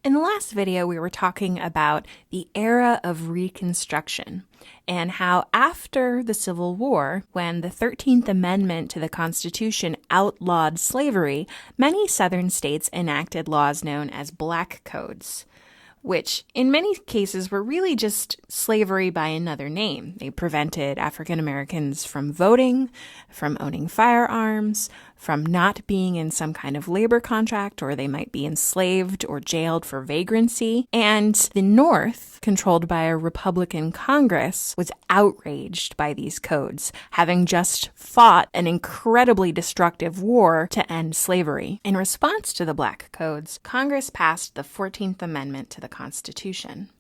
In the last video, we were talking about the era of Reconstruction and how after the Civil War, when the 13th Amendment to the Constitution outlawed slavery, many Southern states enacted laws known as black codes, which in many cases were really just slavery by another name. They prevented African Americans from voting, from owning firearms, from not being in some kind of labor contract, or they might be enslaved or jailed for vagrancy. And the North, controlled by a Republican Congress, was outraged by these codes, having just fought an incredibly destructive war to end slavery. In response to the Black Codes, Congress passed the 14th Amendment to the Constitution.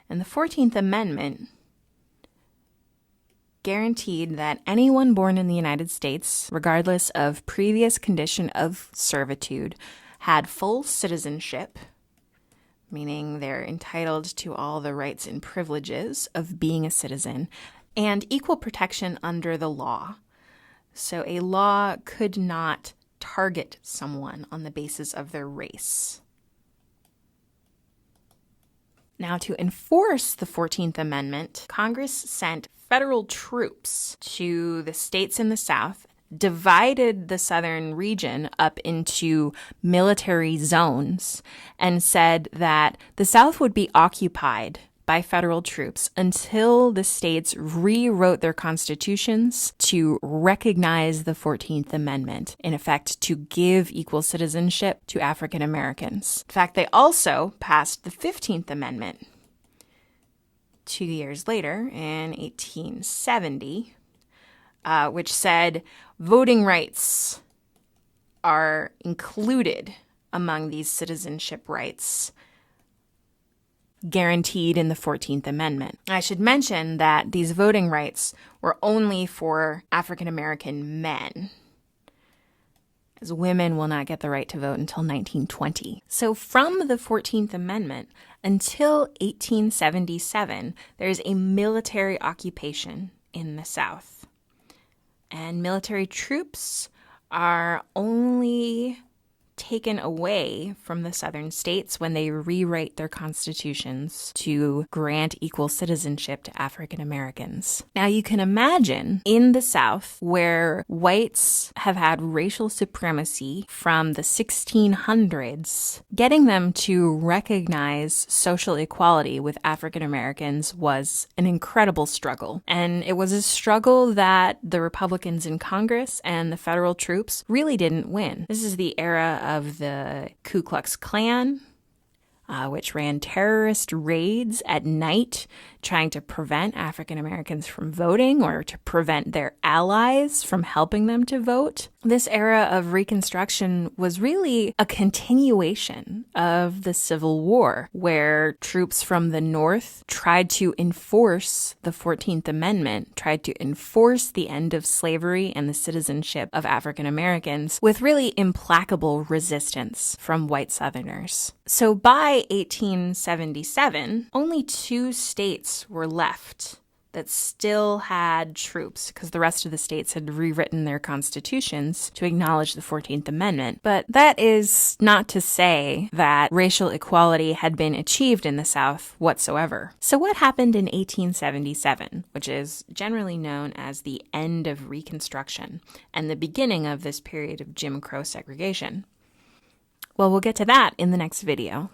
And the 14th Amendment guaranteed that anyone born in the United States, regardless of previous condition of servitude, had full citizenship, meaning they're entitled to all the rights and privileges of being a citizen, and equal protection under the law. So a law could not target someone on the basis of their race. Now, to enforce the 14th Amendment, Congress sent federal troops to the states in the South, divided the southern region up into military zones, and said that the South would be occupied by federal troops until the states rewrote their constitutions to recognize the 14th Amendment, in effect, to give equal citizenship to African Americans. In fact, they also passed the 15th Amendment 2 years later, in 1870, which said voting rights are included among these citizenship rights guaranteed in the 14th Amendment. I should mention that these voting rights were only for African American men, as women will not get the right to vote until 1920. So from the 14th Amendment until 1877, there's a military occupation in the South. And military troops are only taken away from the southern states when they rewrite their constitutions to grant equal citizenship to African Americans. Now, you can imagine in the South, where whites have had racial supremacy from the 1600s, getting them to recognize social equality with African Americans was an incredible struggle. And it was a struggle that the Republicans in Congress and the federal troops really didn't win. This is the era of the Ku Klux Klan, which ran terrorist raids at night trying to prevent African Americans from voting or to prevent their allies from helping them to vote. This era of Reconstruction was really a continuation of the Civil War, where troops from the North tried to enforce the 14th Amendment, tried to enforce the end of slavery and the citizenship of African Americans with really implacable resistance from white Southerners. So by 1877, only 2 states were left that still had troops, because the rest of the states had rewritten their constitutions to acknowledge the 14th Amendment. But that is not to say that racial equality had been achieved in the South whatsoever. So what happened in 1877, which is generally known as the end of Reconstruction and the beginning of this period of Jim Crow segregation? Well, we'll get to that in the next video.